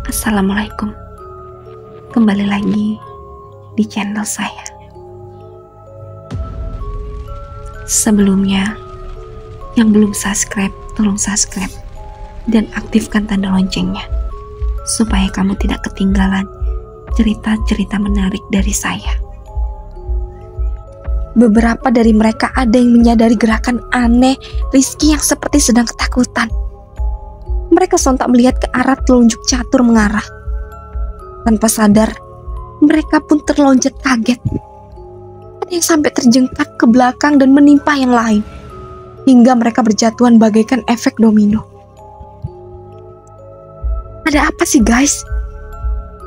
Assalamualaikum. Kembali lagi di channel saya. Sebelumnya, yang belum subscribe, tolong subscribe dan aktifkan tanda loncengnya supaya kamu tidak ketinggalan cerita-cerita menarik dari saya. Beberapa dari mereka ada yang menyadari gerakan aneh Rizky yang seperti sedang ketakutan. Mereka sontak melihat ke arah telunjuk catur mengarah. Tanpa sadar, mereka pun terlonjak kaget. Ada yang sampai terjengkat ke belakang dan menimpa yang lain, hingga mereka berjatuhan bagaikan efek domino. Ada apa sih guys?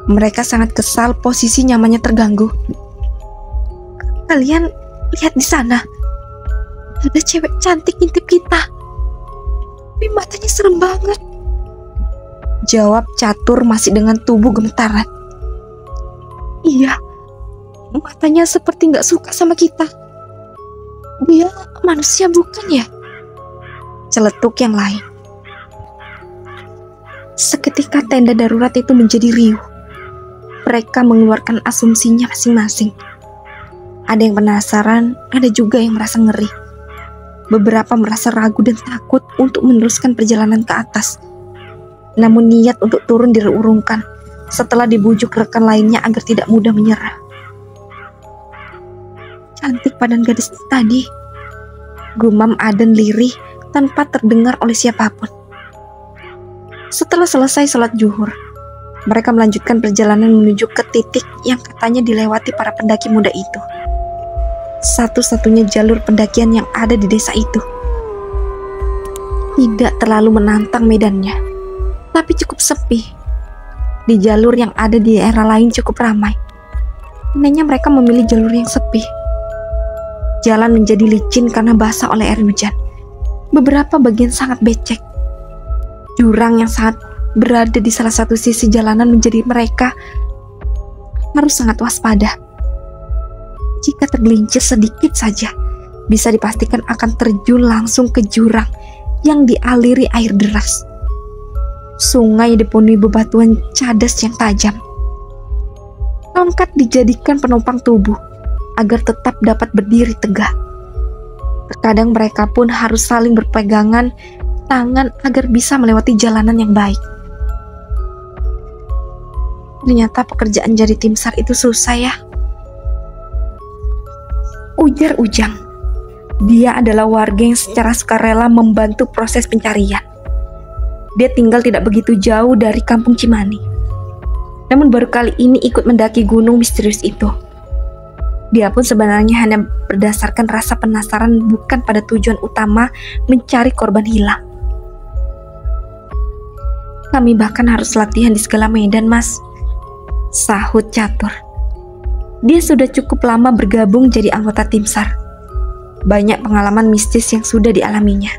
Mereka sangat kesal posisi nyamannya terganggu. Kalian lihat di sana, ada cewek cantik ngintip kita. Tapi matanya serem banget. Jawab catur masih dengan tubuh gemetaran. Iya, matanya seperti gak suka sama kita. Dia manusia bukan ya? Celetuk yang lain. Seketika tenda darurat itu menjadi riuh. Mereka mengeluarkan asumsinya masing-masing. Ada yang penasaran, ada juga yang merasa ngeri. Beberapa merasa ragu dan takut untuk meneruskan perjalanan ke atas. Namun niat untuk turun diurungkan setelah dibujuk rekan lainnya agar tidak mudah menyerah. Cantik padan gadis tadi, gumam Aden lirih tanpa terdengar oleh siapapun. Setelah selesai sholat zuhur, mereka melanjutkan perjalanan menuju ke titik yang katanya dilewati para pendaki muda itu. Satu-satunya jalur pendakian yang ada di desa itu. Tidak terlalu menantang medannya, tapi cukup sepi. Di jalur yang ada di daerah lain cukup ramai. Anehnya mereka memilih jalur yang sepi. Jalan menjadi licin karena basah oleh air hujan. Beberapa bagian sangat becek. Jurang yang sangat berada di salah satu sisi jalanan menjadi mereka harus sangat waspada. Jika tergelincir sedikit saja, bisa dipastikan akan terjun langsung ke jurang yang dialiri air deras. Sungai dipenuhi bebatuan cadas yang tajam. Tongkat dijadikan penopang tubuh agar tetap dapat berdiri tegak. Terkadang mereka pun harus saling berpegangan tangan agar bisa melewati jalanan yang baik. Ternyata pekerjaan jadi tim SAR itu susah ya. Ujar Ujang. Dia adalah warga yang secara sukarela membantu proses pencarian. Dia tinggal tidak begitu jauh dari kampung Cimani. Namun baru kali ini ikut mendaki gunung misterius itu. Dia pun sebenarnya hanya berdasarkan rasa penasaran, bukan pada tujuan utama mencari korban hilang. Kami bahkan harus latihan di segala medan, Mas, sahut catur. Dia sudah cukup lama bergabung jadi anggota tim SAR. Banyak pengalaman mistis yang sudah dialaminya.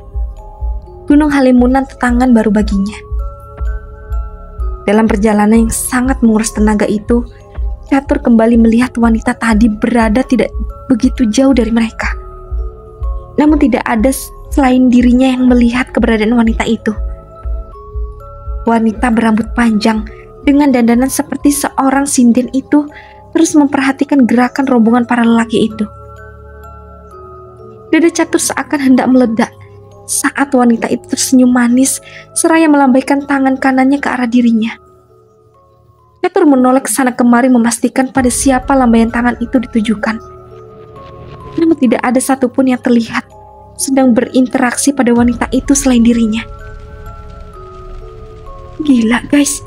Gunung Halimunan tetanggan baru baginya. Dalam perjalanan yang sangat menguras tenaga itu, catur kembali melihat wanita tadi berada tidak begitu jauh dari mereka. Namun tidak ada selain dirinya yang melihat keberadaan wanita itu. Wanita berambut panjang dengan dandanan seperti seorang sinden itu terus memperhatikan gerakan rombongan para lelaki itu. Dada catur seakan hendak meledak saat wanita itu tersenyum manis seraya melambaikan tangan kanannya ke arah dirinya. Catur menoleh ke sana kemari memastikan pada siapa lambaian tangan itu ditujukan. Namun tidak ada satupun yang terlihat sedang berinteraksi pada wanita itu selain dirinya. Gila guys.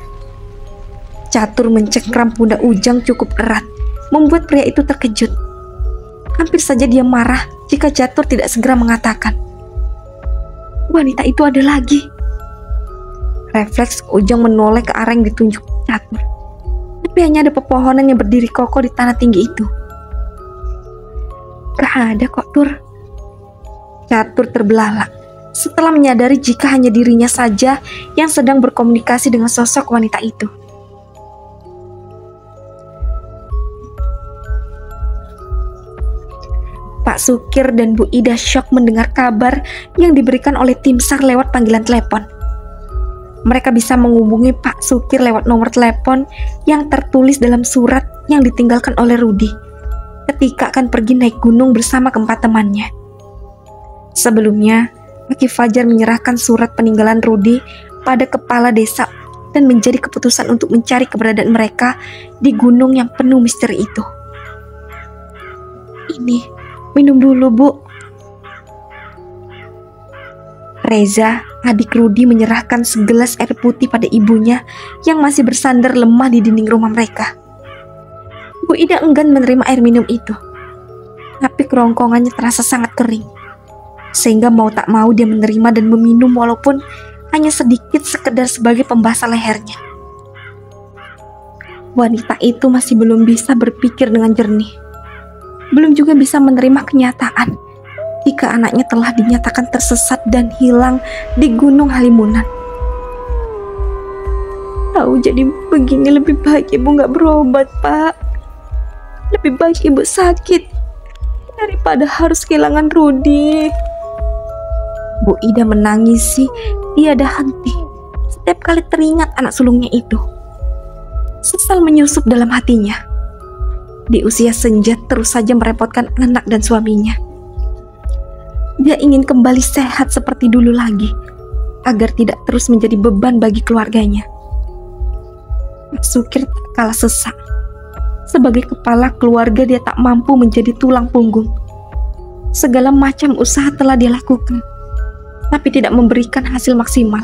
Catur mencengkram pundak Ujang cukup erat, membuat pria itu terkejut. Hampir saja dia marah jika Catur tidak segera mengatakan, wanita itu ada lagi. Refleks Ujang menoleh ke arah yang ditunjuk Catur. Tapi hanya ada pepohonan yang berdiri kokoh di tanah tinggi itu. Gak ada kok, Tur. Catur terbelalak setelah menyadari jika hanya dirinya saja yang sedang berkomunikasi dengan sosok wanita itu. Pak Sukir dan Bu Ida syok mendengar kabar yang diberikan oleh tim SAR lewat panggilan telepon. Mereka bisa menghubungi Pak Sukir lewat nomor telepon yang tertulis dalam surat yang ditinggalkan oleh Rudi ketika akan pergi naik gunung bersama keempat temannya. Sebelumnya, Aki Fajar menyerahkan surat peninggalan Rudi pada kepala desa dan menjadi keputusan untuk mencari keberadaan mereka di gunung yang penuh misteri itu. Ini, minum dulu, Bu. Reza, adik Rudi, menyerahkan segelas air putih pada ibunya yang masih bersandar lemah di dinding rumah mereka. Bu Ida enggan menerima air minum itu, tapi kerongkongannya terasa sangat kering, sehingga mau tak mau dia menerima dan meminum walaupun hanya sedikit sekedar sebagai pembasah lehernya. Wanita itu masih belum bisa berpikir dengan jernih, belum juga bisa menerima kenyataan jika anaknya telah dinyatakan tersesat dan hilang di Gunung Halimunan. Tahu jadi begini, lebih baik ibu gak berobat, Pak. Lebih baik ibu sakit daripada harus kehilangan Rudi. Bu Ida menangisi tiada henti setiap kali teringat anak sulungnya itu. Sesal menyusup dalam hatinya. Di usia senja terus saja merepotkan anak dan suaminya. Dia ingin kembali sehat seperti dulu lagi, agar tidak terus menjadi beban bagi keluarganya. Pak Sukir tak kalah sesak. Sebagai kepala keluarga, dia tak mampu menjadi tulang punggung. Segala macam usaha telah dia lakukan, tapi tidak memberikan hasil maksimal.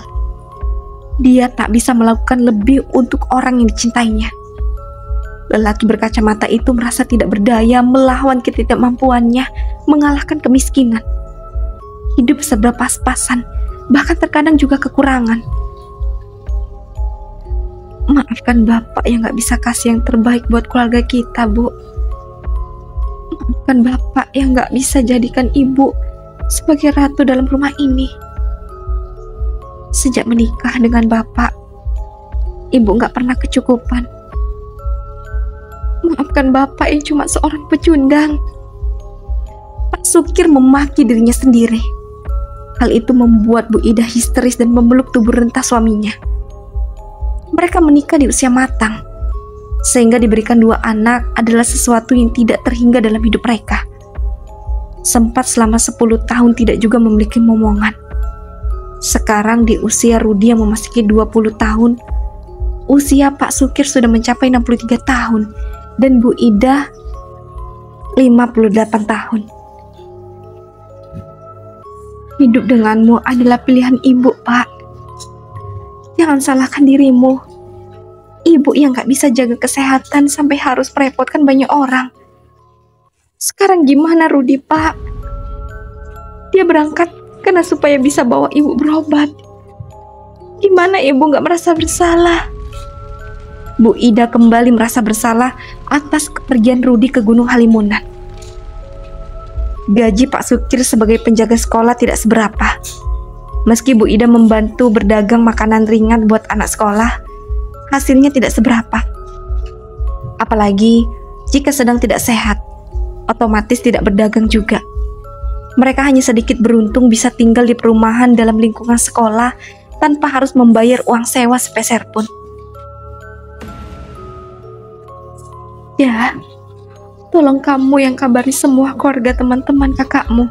Dia tak bisa melakukan lebih untuk orang yang dicintainya. Lelaki berkacamata itu merasa tidak berdaya melawan ketidakmampuannya mengalahkan kemiskinan. Hidup serba pas-pasan, bahkan terkadang juga kekurangan. Maafkan Bapak yang gak bisa kasih yang terbaik buat keluarga kita, Bu. Maafkan Bapak yang gak bisa jadikan Ibu sebagai ratu dalam rumah ini. Sejak menikah dengan Bapak, Ibu gak pernah kecukupan. Maafkan Bapak yang cuma seorang pecundang. Pak Sukir memaki dirinya sendiri. Hal itu membuat Bu Ida histeris dan memeluk tubuh rentah suaminya. Mereka menikah di usia matang, sehingga diberikan 2 anak adalah sesuatu yang tidak terhingga dalam hidup mereka. Sempat selama 10 tahun tidak juga memiliki momongan. Sekarang di usia Rudi yang memasuki 20 tahun, usia Pak Sukir sudah mencapai 63 tahun dan Bu Ida 58 tahun. Hidup denganmu adalah pilihan ibu, Pak. Jangan salahkan dirimu. Ibu yang gak bisa jaga kesehatan sampai harus merepotkan banyak orang. Sekarang gimana Rudi, Pak? Dia berangkat karena supaya bisa bawa ibu berobat. Gimana ibu gak merasa bersalah? Bu Ida kembali merasa bersalah atas kepergian Rudi ke Gunung Halimunan. Gaji Pak Sukir sebagai penjaga sekolah tidak seberapa. Meski Bu Ida membantu berdagang makanan ringan buat anak sekolah, hasilnya tidak seberapa. Apalagi jika sedang tidak sehat, otomatis tidak berdagang juga. Mereka hanya sedikit beruntung bisa tinggal di perumahan dalam lingkungan sekolah tanpa harus membayar uang sewa sepeser pun. Ya, tolong kamu yang kabari semua keluarga teman-teman kakakmu.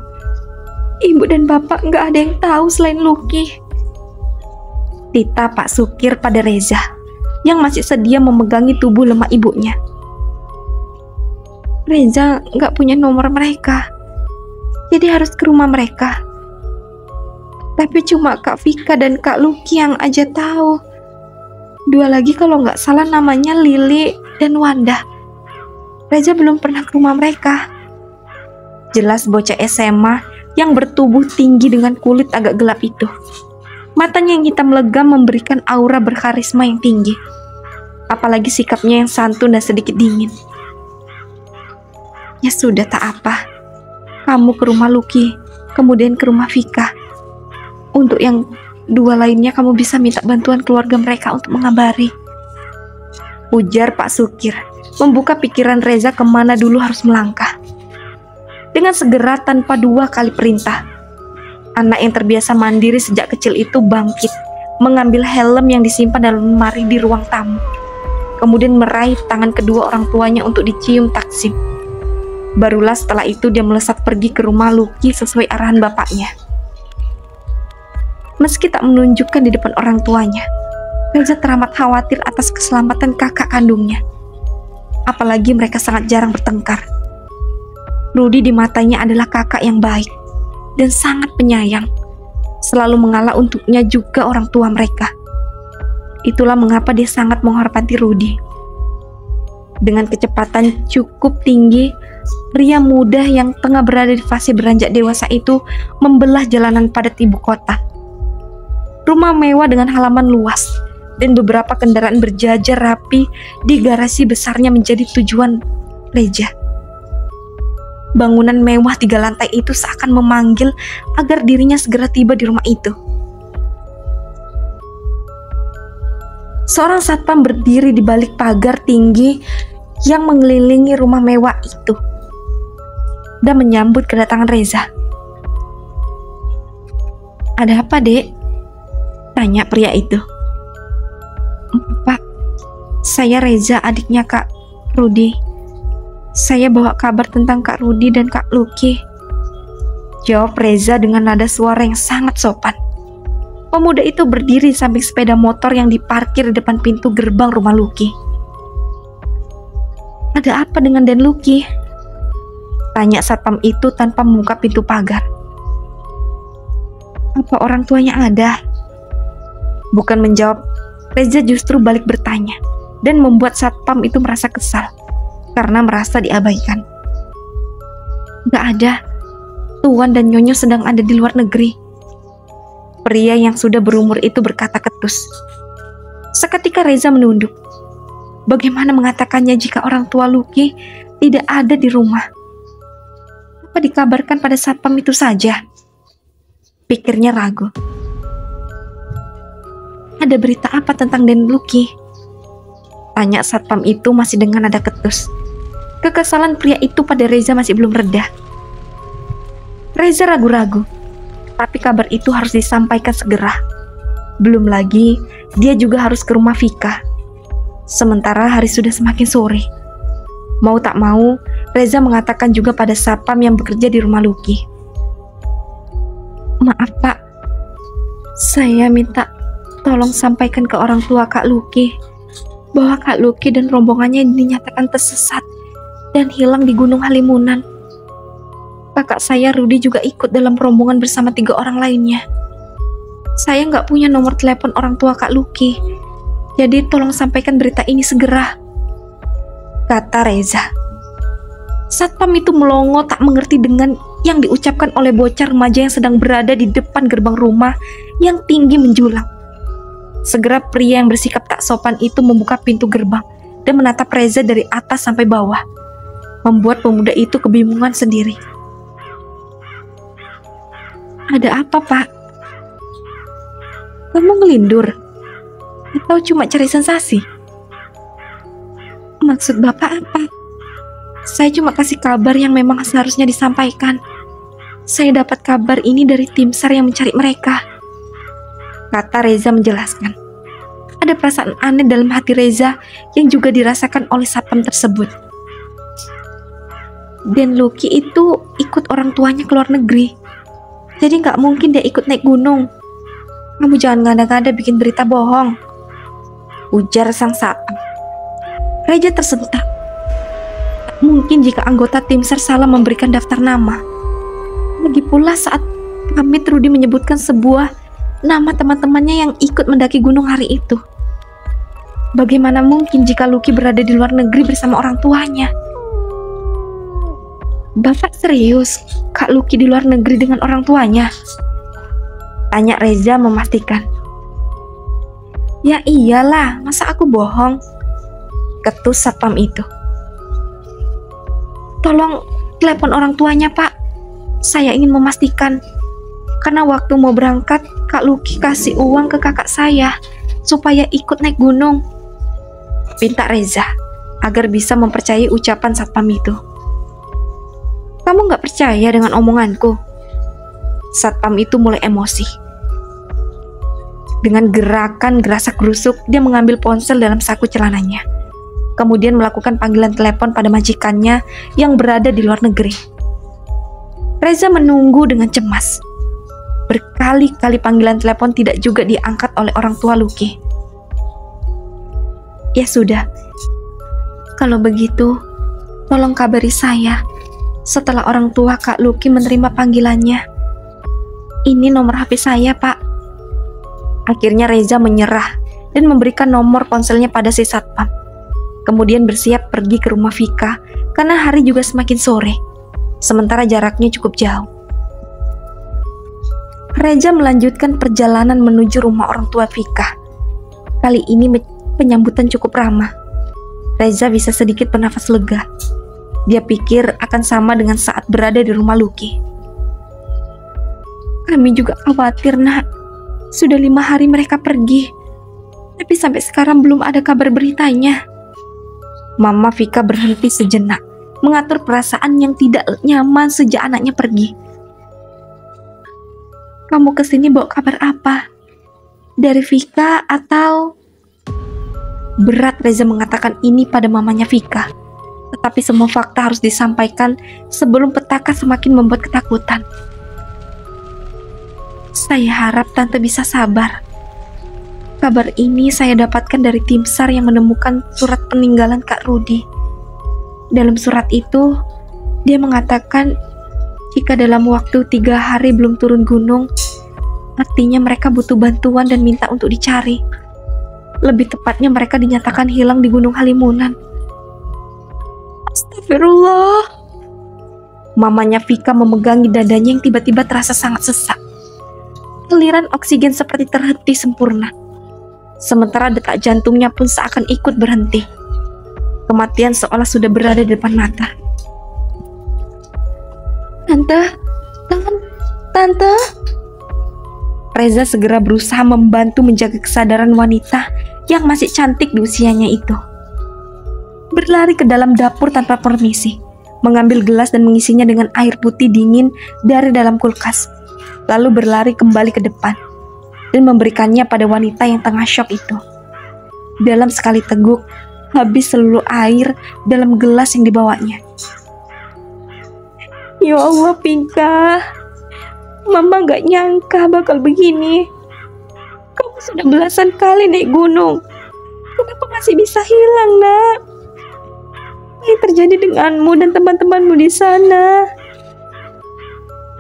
Ibu dan bapak nggak ada yang tahu selain Luki. Tita Pak Sukir pada Reza yang masih sedia memegangi tubuh lemah ibunya. Reza nggak punya nomor mereka, jadi harus ke rumah mereka. Tapi cuma Kak Vika dan Kak Luki yang aja tahu. 2 lagi kalau nggak salah namanya Lili dan Wanda. Reza belum pernah ke rumah mereka. Jelas bocah SMA yang bertubuh tinggi dengan kulit agak gelap itu. Matanya yang hitam legam memberikan aura berkarisma yang tinggi. Apalagi sikapnya yang santun dan sedikit dingin. Ya sudah, tak apa. Kamu ke rumah Luki, kemudian ke rumah Vika. Untuk yang 2 lainnya kamu bisa minta bantuan keluarga mereka untuk mengabari. Ujar Pak Sukir, membuka pikiran Reza kemana dulu harus melangkah. Dengan segera tanpa 2 kali perintah, anak yang terbiasa mandiri sejak kecil itu bangkit, mengambil helm yang disimpan dalam lemari di ruang tamu. Kemudian meraih tangan kedua orang tuanya untuk dicium Taksim. Barulah setelah itu dia melesat pergi ke rumah Lucky sesuai arahan bapaknya. Meski tak menunjukkan di depan orang tuanya, Reza teramat khawatir atas keselamatan kakak kandungnya. Apalagi mereka sangat jarang bertengkar. Rudy di matanya adalah kakak yang baik dan sangat penyayang, selalu mengalah untuknya juga orang tua mereka. Itulah mengapa dia sangat menghormati Rudy. Dengan kecepatan cukup tinggi, pria muda yang tengah berada di fase beranjak dewasa itu membelah jalanan padat ibu kota. Rumah mewah dengan halaman luas dan beberapa kendaraan berjajar rapi di garasi besarnya menjadi tujuan Reza. Bangunan mewah 3 lantai itu seakan memanggil agar dirinya segera tiba di rumah itu. Seorang satpam berdiri di balik pagar tinggi yang mengelilingi rumah mewah itu dan menyambut kedatangan Reza. "Ada apa, Dek?" tanya pria itu. "Pak, saya Reza, adiknya Kak Rudy. Saya bawa kabar tentang Kak Rudy dan Kak Lucky," jawab Reza dengan nada suara yang sangat sopan. Pemuda itu berdiri samping sepeda motor yang diparkir di depan pintu gerbang rumah Lucky. "Ada apa dengan Dan Lucky?" tanya satpam itu tanpa membuka pintu pagar. "Apa orang tuanya ada?" Bukan menjawab, Reza justru balik bertanya dan membuat satpam itu merasa kesal karena merasa diabaikan. "Gak ada. Tuan dan Nyonya sedang ada di luar negeri," pria yang sudah berumur itu berkata ketus. Seketika Reza menunduk. Bagaimana mengatakannya jika orang tua Lucky tidak ada di rumah? Apa dikabarkan pada satpam itu saja? Pikirnya ragu. "Ada berita apa tentang Dan Lucky?" tanya satpam itu masih dengan nada ketus. Kekesalan pria itu pada Reza masih belum reda. Reza ragu-ragu, tapi kabar itu harus disampaikan segera. Belum lagi, dia juga harus ke rumah Vika. Sementara hari sudah semakin sore. Mau tak mau, Reza mengatakan juga pada satpam yang bekerja di rumah Lucky. "Maaf Pak, saya minta tolong sampaikan ke orang tua Kak Lucky bahwa Kak Lucky dan rombongannya dinyatakan tersesat dan hilang di Gunung Halimunan. Kakak saya Rudy juga ikut dalam rombongan bersama 3 orang lainnya. Saya nggak punya nomor telepon orang tua Kak Lucky, jadi tolong sampaikan berita ini segera," kata Reza. Satpam itu melongo tak mengerti dengan yang diucapkan oleh bocah remaja yang sedang berada di depan gerbang rumah yang tinggi menjulang. Segera pria yang bersikap tak sopan itu membuka pintu gerbang dan menatap Reza dari atas sampai bawah, membuat pemuda itu kebingungan sendiri. "Ada apa, Pak? Kamu ngelindur? Atau cuma cari sensasi? Maksud Bapak apa? Saya cuma kasih kabar yang memang seharusnya disampaikan. Saya dapat kabar ini dari tim SAR yang mencari mereka," kata Reza menjelaskan. Ada perasaan aneh dalam hati Reza yang juga dirasakan oleh satpam tersebut. Dan Lucky itu ikut orang tuanya ke luar negeri, jadi nggak mungkin dia ikut naik gunung. Kamu jangan ngada-ngada bikin berita bohong, ujar sang satpam. Reza tersentak. Tak mungkin jika anggota tim SAR salah memberikan daftar nama. Lagi pula saat pamit Rudy menyebutkan sebuah nama teman-temannya yang ikut mendaki gunung hari itu. Bagaimana mungkin jika Lucky berada di luar negeri bersama orang tuanya? "Bapak serius Kak Lucky di luar negeri dengan orang tuanya?" tanya Reza memastikan. "Ya iyalah, masa aku bohong?" ketus satpam itu. "Tolong telepon orang tuanya, Pak. Saya ingin memastikan. Karena waktu mau berangkat, Kak Lucky kasih uang ke kakak saya supaya ikut naik gunung," pinta Reza agar bisa mempercayai ucapan satpam itu. "Kamu nggak percaya dengan omonganku?" Satpam itu mulai emosi. Dengan gerakan gerasak-gerusuk, dia mengambil ponsel dalam saku celananya. Kemudian melakukan panggilan telepon pada majikannya yang berada di luar negeri. Reza menunggu dengan cemas. Berkali-kali panggilan telepon tidak juga diangkat oleh orang tua Lucky. Ya sudah, kalau begitu, tolong kabari saya setelah orang tua Kak Lucky menerima panggilannya. Ini nomor HP saya, Pak. Akhirnya Reza menyerah dan memberikan nomor ponselnya pada si satpam. Kemudian bersiap pergi ke rumah Vika karena hari juga semakin sore, sementara jaraknya cukup jauh. Reza melanjutkan perjalanan menuju rumah orang tua Vika. Kali ini penyambutan cukup ramah. Reza bisa sedikit bernafas lega. Dia pikir akan sama dengan saat berada di rumah Lucky. Kami juga khawatir, Nak. Sudah 5 hari mereka pergi, tapi sampai sekarang belum ada kabar beritanya. Mama Vika berhenti sejenak, mengatur perasaan yang tidak nyaman sejak anaknya pergi. Kamu kesini bawa kabar apa? Dari Vika atau... Berat Reza mengatakan ini pada mamanya Vika. Tetapi semua fakta harus disampaikan sebelum petaka semakin membuat ketakutan. Saya harap Tante bisa sabar. Kabar ini saya dapatkan dari tim SAR yang menemukan surat peninggalan Kak Rudi. Dalam surat itu, dia mengatakan jika dalam waktu 3 hari belum turun gunung, artinya mereka butuh bantuan dan minta untuk dicari. Lebih tepatnya mereka dinyatakan hilang di Gunung Halimunan. Astagfirullah. Mamanya Vika memegangi dadanya yang tiba-tiba terasa sangat sesak. Aliran oksigen seperti terhenti sempurna. Sementara detak jantungnya pun seakan ikut berhenti. Kematian seolah sudah berada di depan mata. Tante. Reza segera berusaha membantu menjaga kesadaran wanita yang masih cantik di usianya itu. Berlari ke dalam dapur tanpa permisi, mengambil gelas dan mengisinya dengan air putih dingin dari dalam kulkas, lalu berlari kembali ke depan dan memberikannya pada wanita yang tengah syok itu. Dalam sekali teguk, habis seluruh air dalam gelas yang dibawanya. Ya Allah, Vika, Mama gak nyangka bakal begini. Kamu sudah belasan kali naik gunung. Kenapa masih bisa hilang, Nak? Apa yang terjadi denganmu dan teman-temanmu di sana?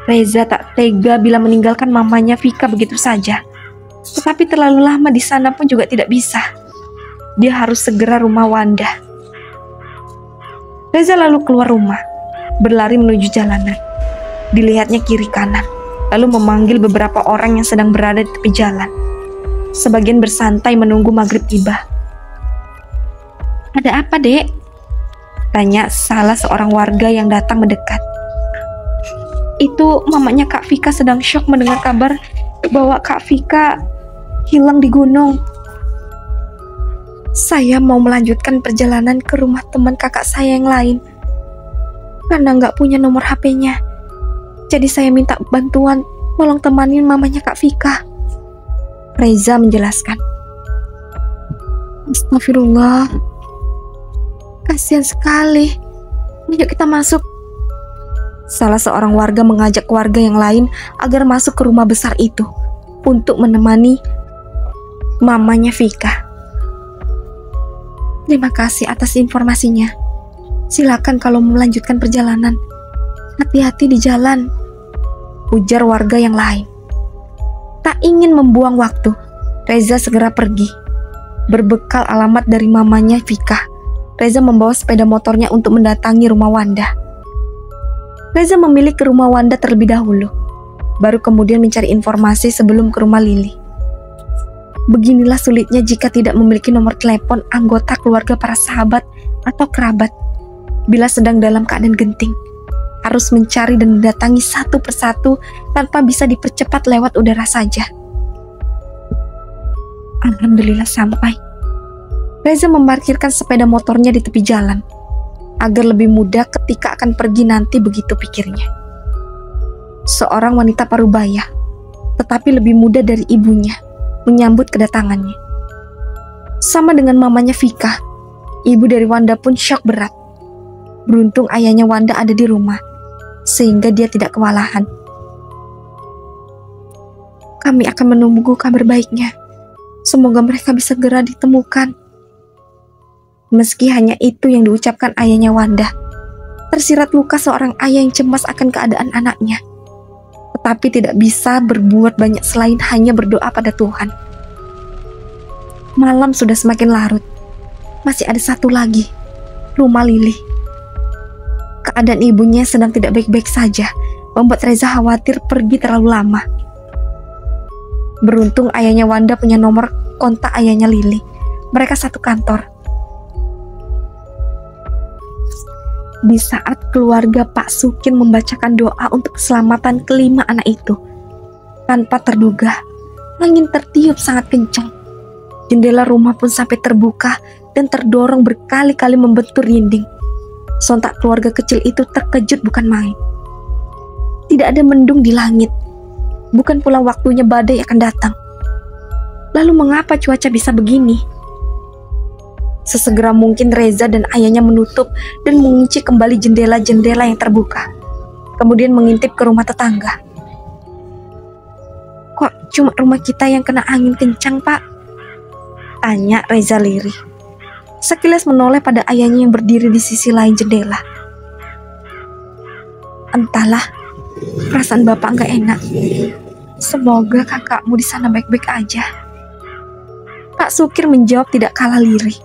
Reza tak tega bila meninggalkan mamanya Vika begitu saja. Tetapi terlalu lama di sana pun juga tidak bisa. Dia harus segera rumah Wanda. Reza lalu keluar rumah, berlari menuju jalanan. Dilihatnya kiri kanan, lalu memanggil beberapa orang yang sedang berada di tepi jalan. Sebagian bersantai menunggu maghrib tiba. Ada apa, Dek? Tanya salah seorang warga yang datang mendekat. Itu mamanya Kak Vika sedang syok mendengar kabar bahwa Kak Vika hilang di gunung. Saya mau melanjutkan perjalanan ke rumah teman kakak saya yang lain. Karena nggak punya nomor HP-nya. Jadi saya minta bantuan, tolong temanin mamanya Kak Vika. Reza menjelaskan. Astagfirullah. Kasihan sekali. Yuk kita masuk. Salah seorang warga mengajak warga yang lain agar masuk ke rumah besar itu untuk menemani mamanya Vika. Terima kasih atas informasinya. Silakan kalau melanjutkan perjalanan. Hati-hati di jalan, ujar warga yang lain. Tak ingin membuang waktu, Reza segera pergi. Berbekal alamat dari mamanya Vika, Reza membawa sepeda motornya untuk mendatangi rumah Wanda. Reza memilih ke rumah Wanda terlebih dahulu, baru kemudian mencari informasi sebelum ke rumah Lili. Beginilah sulitnya jika tidak memiliki nomor telepon anggota keluarga para sahabat atau kerabat. Bila sedang dalam keadaan genting, harus mencari dan mendatangi satu persatu tanpa bisa dipercepat lewat udara saja. Alhamdulillah sampai. Reza memarkirkan sepeda motornya di tepi jalan, agar lebih mudah ketika akan pergi nanti, begitu pikirnya. Seorang wanita parubaya, tetapi lebih muda dari ibunya. menyambut kedatangannya. Sama dengan mamanya Vika, ibu dari Wanda pun syok berat. Beruntung ayahnya Wanda ada di rumah, sehingga dia tidak kewalahan. Kami akan menunggu kabar baiknya. Semoga mereka bisa segera ditemukan. Meski hanya itu yang diucapkan ayahnya Wanda, tersirat luka seorang ayah yang cemas akan keadaan anaknya. Tetapi tidak bisa berbuat banyak selain hanya berdoa pada Tuhan. Malam sudah semakin larut. Masih ada satu lagi, rumah Lili. Keadaan ibunya sedang tidak baik-baik saja, membuat Reza khawatir pergi terlalu lama. Beruntung ayahnya Wanda punya nomor kontak ayahnya Lili. Mereka satu kantor. Di saat keluarga Pak Sukin membacakan doa untuk keselamatan kelima anak itu, tanpa terduga, angin tertiup sangat kencang. Jendela rumah pun sampai terbuka dan terdorong berkali-kali membentur dinding. Sontak keluarga kecil itu terkejut bukan main. Tidak ada mendung di langit, bukan pula waktunya badai akan datang. Lalu mengapa cuaca bisa begini? Sesegera mungkin Reza dan ayahnya menutup dan mengunci kembali jendela-jendela yang terbuka. Kemudian mengintip ke rumah tetangga. Kok cuma rumah kita yang kena angin kencang, Pak? Tanya Reza lirih. Sekilas menoleh pada ayahnya yang berdiri di sisi lain jendela. Entahlah, perasaan Bapak nggak enak. Semoga kakakmu di sana baik-baik aja. Pak Sukir menjawab tidak kalah lirih,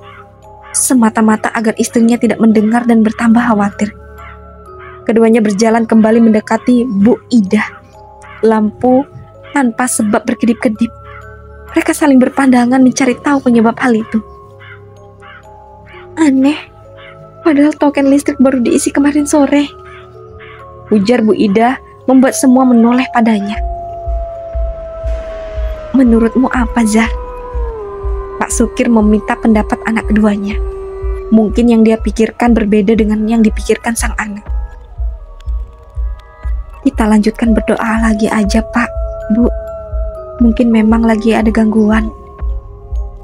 semata-mata agar istrinya tidak mendengar dan bertambah khawatir. Keduanya berjalan kembali mendekati Bu Ida. Lampu tanpa sebab berkedip-kedip. Mereka saling berpandangan mencari tahu penyebab hal itu. Aneh, padahal token listrik baru diisi kemarin sore, ujar Bu Ida membuat semua menoleh padanya. Menurutmu apa, Zah? Pak Sukir meminta pendapat anak keduanya. Mungkin yang dia pikirkan berbeda dengan yang dipikirkan sang anak. Kita lanjutkan berdoa lagi aja, Pak, Bu. Mungkin memang lagi ada gangguan.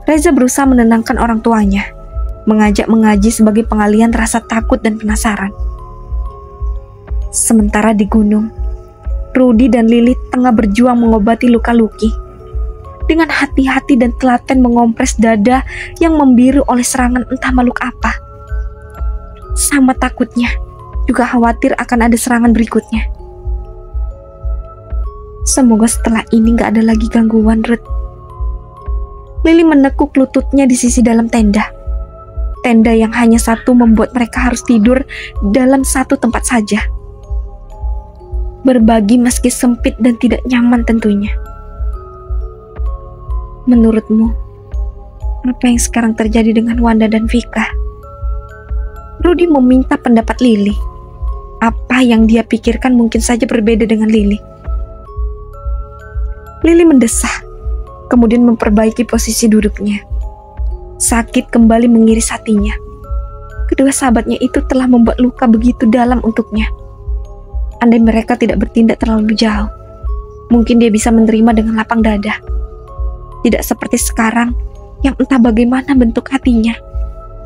Reza berusaha menenangkan orang tuanya, mengajak mengaji sebagai pengalihan rasa takut dan penasaran. Sementara di gunung, Rudi dan Lili tengah berjuang mengobati luka Luki. Dengan hati-hati dan telaten mengompres dada yang membiru oleh serangan entah makhluk apa. Sama takutnya, juga khawatir akan ada serangan berikutnya. Semoga setelah ini gak ada lagi gangguan, Ruth. Lili menekuk lututnya di sisi dalam tenda. Tenda yang hanya satu membuat mereka harus tidur dalam satu tempat saja. Berbagi meski sempit dan tidak nyaman tentunya. Menurutmu, apa yang sekarang terjadi dengan Wanda dan Vika? Rudi meminta pendapat Lili. Apa yang dia pikirkan mungkin saja berbeda dengan Lili. Lili mendesah, kemudian memperbaiki posisi duduknya. Sakit kembali mengiris hatinya. Kedua sahabatnya itu telah membuat luka begitu dalam untuknya. Andai mereka tidak bertindak terlalu jauh, mungkin dia bisa menerima dengan lapang dada. Tidak seperti sekarang, yang entah bagaimana bentuk hatinya.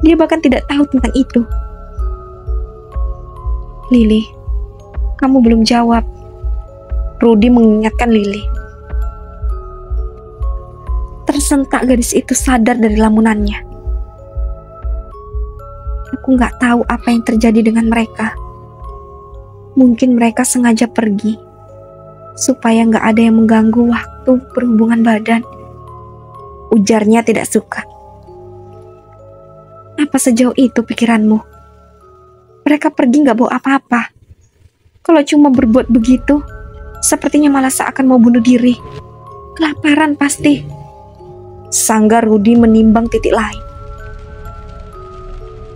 Dia bahkan tidak tahu tentang itu. Lili, kamu belum jawab. Rudi mengingatkan Lili. Tersentak gadis itu sadar dari lamunannya. Aku gak tahu apa yang terjadi dengan mereka. Mungkin mereka sengaja pergi, supaya gak ada yang mengganggu waktu berhubungan badan. Ujarnya tidak suka. Apa sejauh itu pikiranmu? Mereka pergi gak bawa apa-apa. Kalau cuma berbuat begitu, sepertinya malah seakan mau bunuh diri. Kelaparan pasti. Sanggar Rudi menimbang titik lain.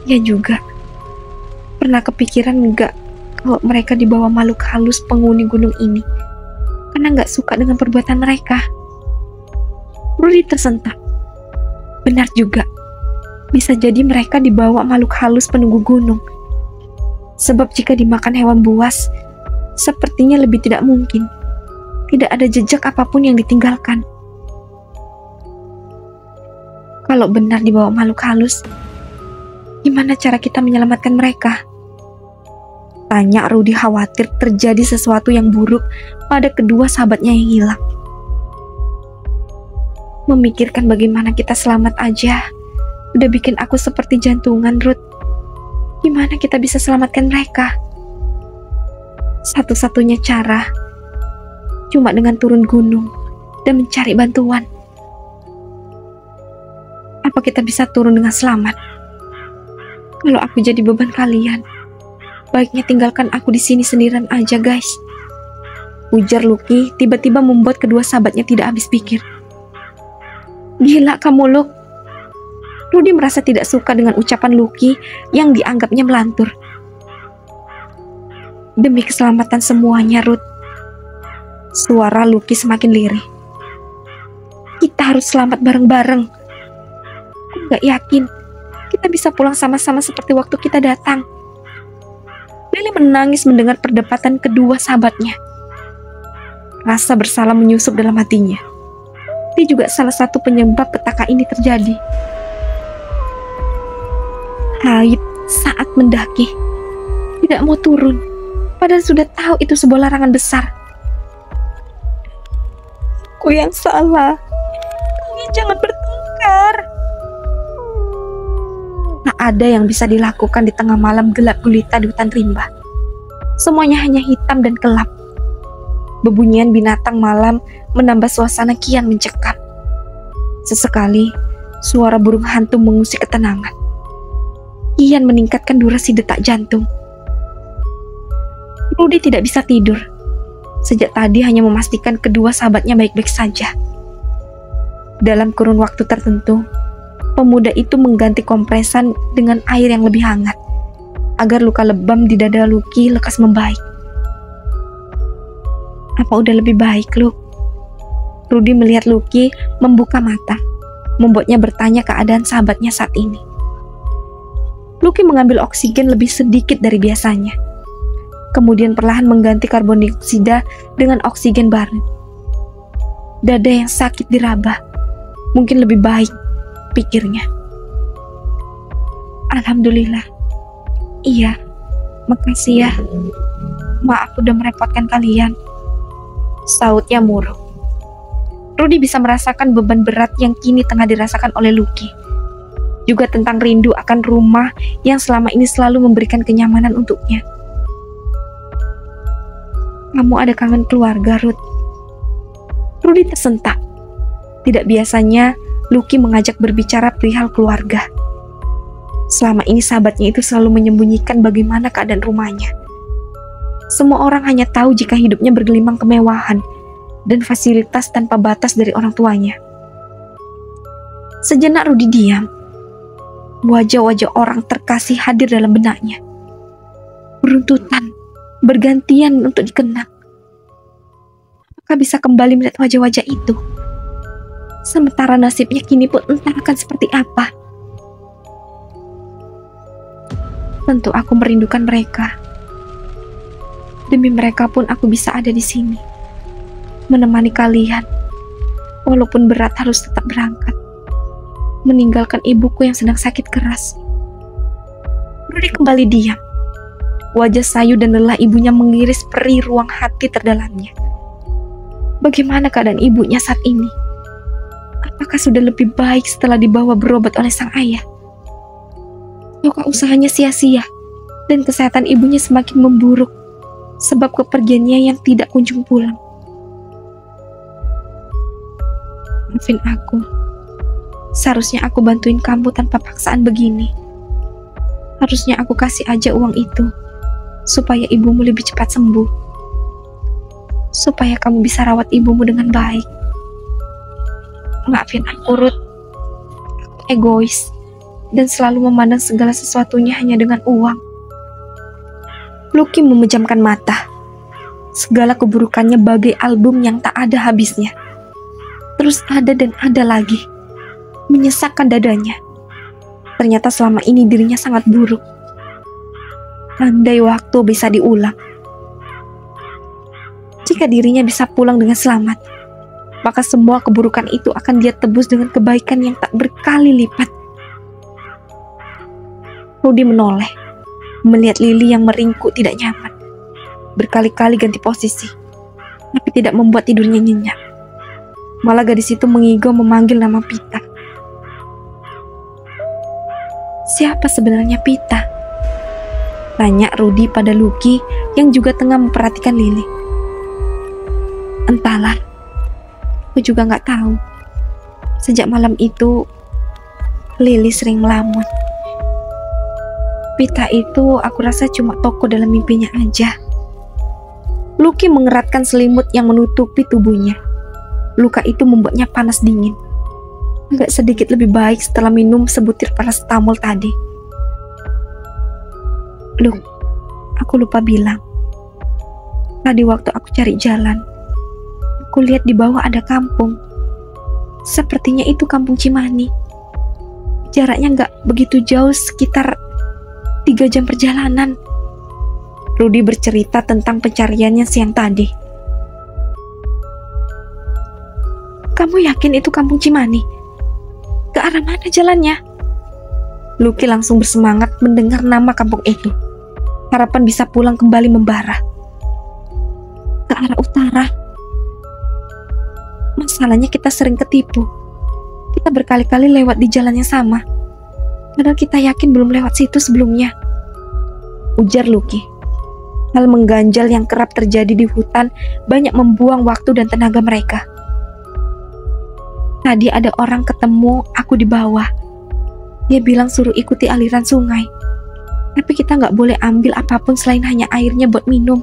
Ya juga. Pernah kepikiran gak kalau mereka dibawa makhluk halus penghuni gunung ini? Karena gak suka dengan perbuatan mereka. Rudi tersentak. Benar juga. Bisa jadi mereka dibawa makhluk halus penunggu gunung. Sebab jika dimakan hewan buas, sepertinya lebih tidak mungkin. Tidak ada jejak apapun yang ditinggalkan. Kalau benar dibawa makhluk halus, gimana cara kita menyelamatkan mereka? Tanya Rudy khawatir terjadi sesuatu yang buruk pada kedua sahabatnya yang hilang. Memikirkan bagaimana kita selamat aja udah bikin aku seperti jantungan, Ruth. Gimana kita bisa selamatkan mereka? Satu-satunya cara cuma dengan turun gunung dan mencari bantuan. Apa kita bisa turun dengan selamat? Kalau aku jadi beban kalian, baiknya tinggalkan aku di sini sendirian aja, guys. Ujar Lucky tiba-tiba membuat kedua sahabatnya tidak habis pikir. Gila kamu, Luke. Rudy merasa tidak suka dengan ucapan Lucky yang dianggapnya melantur. Demi keselamatan semuanya, Ruth. Suara Lucky semakin lirih. Kita harus selamat bareng-bareng. Aku gak yakin kita bisa pulang sama-sama seperti waktu kita datang. Lily menangis mendengar perdebatan kedua sahabatnya. Rasa bersalah menyusup dalam hatinya. Dia juga salah satu penyebab petaka ini terjadi. Haid saat mendaki tidak mau turun, padahal sudah tahu itu sebuah larangan besar. Aku yang salah. Kalian jangan bertengkar. Tak ada yang bisa dilakukan di tengah malam gelap gulita di hutan rimba. Semuanya hanya hitam dan gelap. Bebunyian binatang malam menambah suasana kian mencekam. Sesekali, suara burung hantu mengusik ketenangan. Kian meningkatkan durasi detak jantung. Rudy tidak bisa tidur. Sejak tadi hanya memastikan kedua sahabatnya baik-baik saja. Dalam kurun waktu tertentu, pemuda itu mengganti kompresan dengan air yang lebih hangat, agar luka lebam di dada Lucky lekas membaik. Apa udah lebih baik, Luke? Rudy melihat Lucky membuka mata, membuatnya bertanya keadaan sahabatnya saat ini. Lucky mengambil oksigen lebih sedikit dari biasanya. Kemudian perlahan mengganti karbon dioksida dengan oksigen baru. Dada yang sakit diraba. Mungkin lebih baik, pikirnya. Alhamdulillah. Iya, makasih ya. Maaf udah merepotkan kalian. Sautnya murung. Rudy bisa merasakan beban berat yang kini tengah dirasakan oleh Lucky. Juga tentang rindu akan rumah yang selama ini selalu memberikan kenyamanan untuknya. Kamu ada kangen keluarga, Ruth? Rudy tersentak. Tidak biasanya Lucky mengajak berbicara perihal keluarga. Selama ini sahabatnya itu selalu menyembunyikan bagaimana keadaan rumahnya. Semua orang hanya tahu jika hidupnya bergelimang kemewahan dan fasilitas tanpa batas dari orang tuanya. Sejenak Rudy diam. Wajah-wajah orang terkasih hadir dalam benaknya. Beruntutan, bergantian untuk dikenang. Apakah bisa kembali melihat wajah-wajah itu? Sementara nasibnya kini pun entah akan seperti apa. Tentu aku merindukan mereka. Demi mereka pun aku bisa ada di sini, menemani kalian, walaupun berat harus tetap berangkat, meninggalkan ibuku yang sedang sakit keras. Rudy kembali diam. Wajah sayu dan lelah ibunya mengiris perih ruang hati terdalamnya. Bagaimana keadaan ibunya saat ini? Apakah sudah lebih baik setelah dibawa berobat oleh sang ayah? Ataukah usahanya sia-sia dan kesehatan ibunya semakin memburuk sebab kepergiannya yang tidak kunjung pulang? Maafin aku. Seharusnya aku bantuin kamu tanpa paksaan begini. Harusnya aku kasih aja uang itu supaya ibumu lebih cepat sembuh. Supaya kamu bisa rawat ibumu dengan baik. Maafin aku, Ruth. Aku egois dan selalu memandang segala sesuatunya hanya dengan uang. Lucky memejamkan mata. Segala keburukannya bagai album yang tak ada habisnya. Terus ada dan ada lagi. Menyesakkan dadanya. Ternyata selama ini dirinya sangat buruk. Andai waktu bisa diulang. Jika dirinya bisa pulang dengan selamat, maka semua keburukan itu akan dia tebus dengan kebaikan yang tak berkali lipat. Rudy menoleh, melihat Lily yang meringkuk tidak nyaman. Berkali-kali ganti posisi, tapi tidak membuat tidurnya nyenyak. Malah gadis itu mengigau memanggil nama Pita. Siapa sebenarnya Pita? Tanya Rudy pada Lucky yang juga tengah memperhatikan Lily. Entahlah, aku juga nggak tahu. Sejak malam itu, Lily sering melamun. Pita itu aku rasa cuma tokoh dalam mimpinya aja. Lucky mengeratkan selimut yang menutupi tubuhnya. Luka itu membuatnya panas dingin. Agak sedikit lebih baik setelah minum sebutir paracetamol tadi. Loh, aku lupa bilang. Tadi waktu aku cari jalan, aku lihat di bawah ada kampung. Sepertinya itu kampung Cimani. Jaraknya nggak begitu jauh, sekitar 3 jam perjalanan. Rudy bercerita tentang pencariannya siang tadi. Kamu yakin itu kampung Cimani? Ke arah mana jalannya? Lucky langsung bersemangat mendengar nama kampung itu. Harapan bisa pulang kembali membara. Ke arah utara. Masalahnya kita sering ketipu. Kita berkali-kali lewat di jalan yang sama. Padahal kita yakin belum lewat situ sebelumnya. Ujar Lucky. Hal mengganjal yang kerap terjadi di hutan banyak membuang waktu dan tenaga mereka. Tadi ada orang ketemu aku di bawah. Dia bilang suruh ikuti aliran sungai. Tapi kita nggak boleh ambil apapun selain hanya airnya buat minum.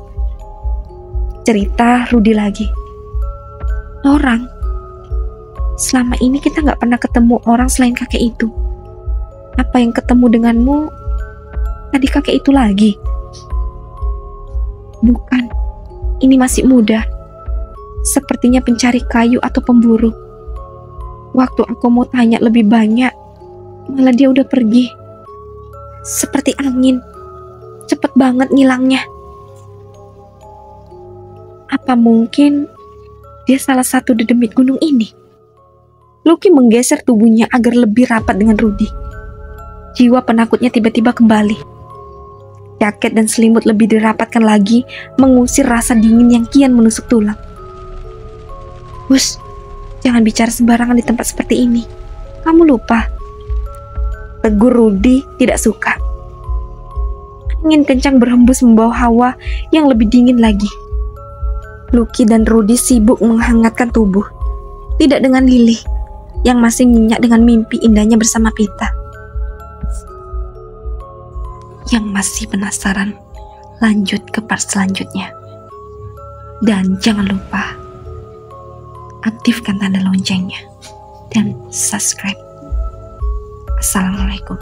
Cerita Rudy lagi. Orang? Selama ini kita nggak pernah ketemu orang selain kakek itu. Apa yang ketemu denganmu tadi kakek itu lagi? Bukan. Ini masih muda. Sepertinya pencari kayu atau pemburu. Waktu aku mau tanya lebih banyak, malah dia udah pergi. Seperti angin. Cepet banget ngilangnya. Apa mungkin dia salah satu dedemit gunung ini? Lucky menggeser tubuhnya agar lebih rapat dengan Rudy. Jiwa penakutnya tiba-tiba kembali. Jaket dan selimut lebih dirapatkan lagi, mengusir rasa dingin yang kian menusuk tulang. Bus, jangan bicara sembarangan di tempat seperti ini. Kamu lupa. Tegur Rudy tidak suka. Angin kencang berhembus membawa hawa yang lebih dingin lagi. Lucky dan Rudy sibuk menghangatkan tubuh. Tidak dengan Lily yang masih nyenyak dengan mimpi indahnya bersama Pita. Yang masih penasaran, lanjut ke part selanjutnya. Dan jangan lupa aktifkan tanda loncengnya dan subscribe. Assalamualaikum.